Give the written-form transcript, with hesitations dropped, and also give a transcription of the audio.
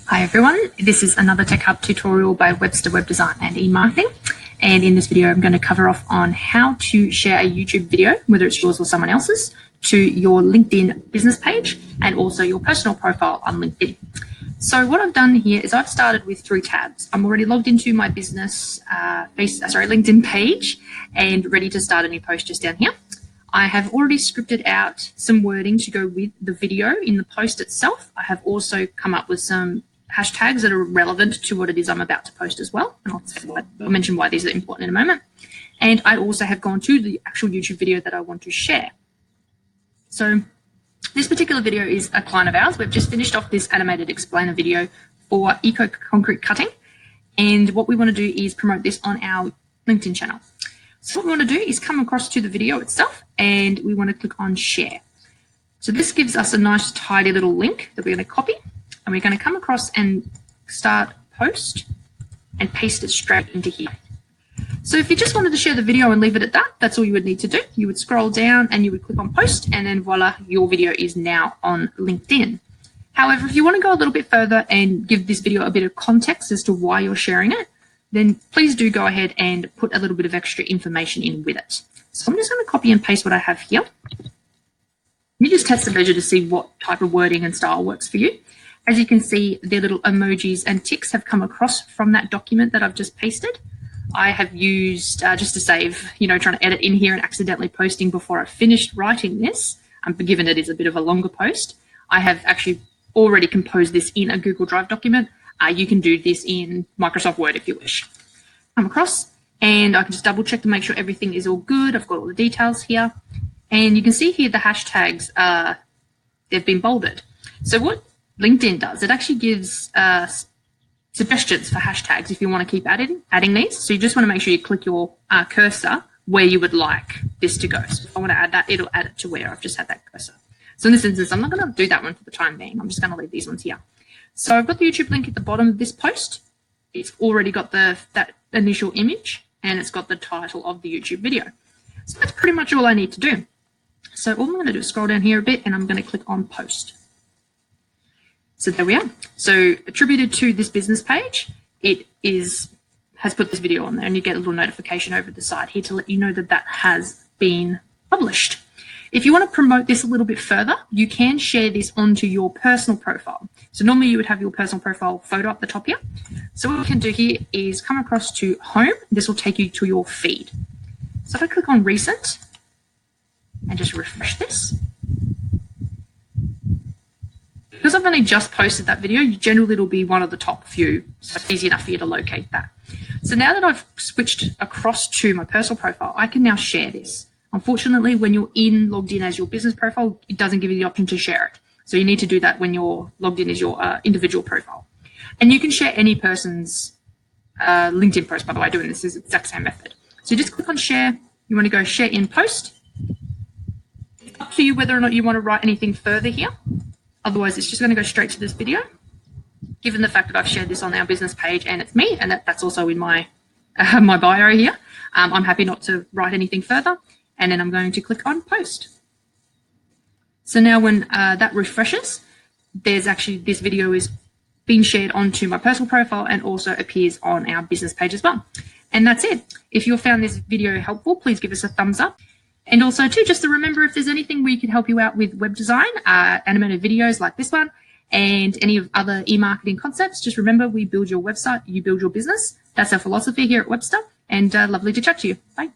Hi everyone, this is another TechHUB tutorial by Web-Sta Web Design and e-marketing. And in this video, I'm going to cover off on how to share a YouTube video, whether it's yours or someone else's, to your LinkedIn business page and also your personal profile on LinkedIn. So what I've done here is I've started with 3 tabs. I'm already logged into my business LinkedIn page and ready to start a new post just down here. I have already scripted out some wording to go with the video in the post itself. I have also come up with some hashtags that are relevant to what it is I'm about to post as well. And I'll mention why these are important in a moment. And I also have gone to the actual YouTube video that I want to share. So this particular video is a client of ours. We've just finished off this animated explainer video for eco concrete cutting. And what we want to do is promote this on our LinkedIn channel. So what we want to do is come across to the video itself and we want to click on share. So this gives us a nice tidy little link that we're going to copy. And we're going to come across and start post and paste it straight into here. So if you just wanted to share the video and leave it at that, that's all you would need to do. You would scroll down and you would click on post and then voila, your video is now on LinkedIn. However, if you want to go a little bit further and give this video a bit of context as to why you're sharing it, then please do go ahead and put a little bit of extra information in with it. So I'm just going to copy and paste what I have here. You just test the measure to see what type of wording and style works for you. As you can see, the little emojis and ticks have come across from that document that I've just pasted. I have used, just to save, trying to edit in here and accidentally posting before I finished writing this, given it is a bit of a longer post, I have actually already composed this in a Google Drive document. You can do this in Microsoft Word if you wish. Come across and I can just double check to make sure everything is all good. I've got all the details here. And you can see here the hashtags, they've been bolded. So what LinkedIn does, it actually gives suggestions for hashtags if you want to keep adding these. So you just want to make sure you click your cursor where you would like this to go. So if I want to add that, it'll add it to where I've just had that cursor. So in this instance, I'm not going to do that one for the time being. I'm just going to leave these ones here. So I've got the YouTube link at the bottom of this post. It's already got that initial image and it's got the title of the YouTube video. So that's pretty much all I need to do. So all I'm going to do is scroll down here a bit and I'm going to click on post. So there we are. So attributed to this business page, it has put this video on there and you get a little notification over the side here to let you know that that has been published. If you want to promote this a little bit further, you can share this onto your personal profile. So normally you would have your personal profile photo up the top here. So what we can do here is come across to home. This will take you to your feed. So if I click on recent and just refresh this, because I've only just posted that video, generally it'll be one of the top few, so it's easy enough for you to locate that. So now that I've switched across to my personal profile, I can now share this. Unfortunately, when you're logged in as your business profile, it doesn't give you the option to share it. So you need to do that when you're logged in as your individual profile. And you can share any person's LinkedIn post, by the way, doing this is the exact same method. So you just click on share. You want to go share in post. It's up to you whether or not you want to write anything further here. Otherwise, it's just going to go straight to this video. Given the fact that I've shared this on our business page and it's me, and that's also in my my bio here, I'm happy not to write anything further. And then I'm going to click on post. So now when that refreshes, there's actually this video is being shared onto my personal profile and also appears on our business page as well. And that's it. If you found this video helpful, please give us a thumbs up. And also too, just to remember, if there's anything we can help you out with web design, animated videos like this one, and any of other e-marketing concepts, just remember, we build your website, you build your business. That's our philosophy here at Web-Sta, and lovely to chat to you. Bye.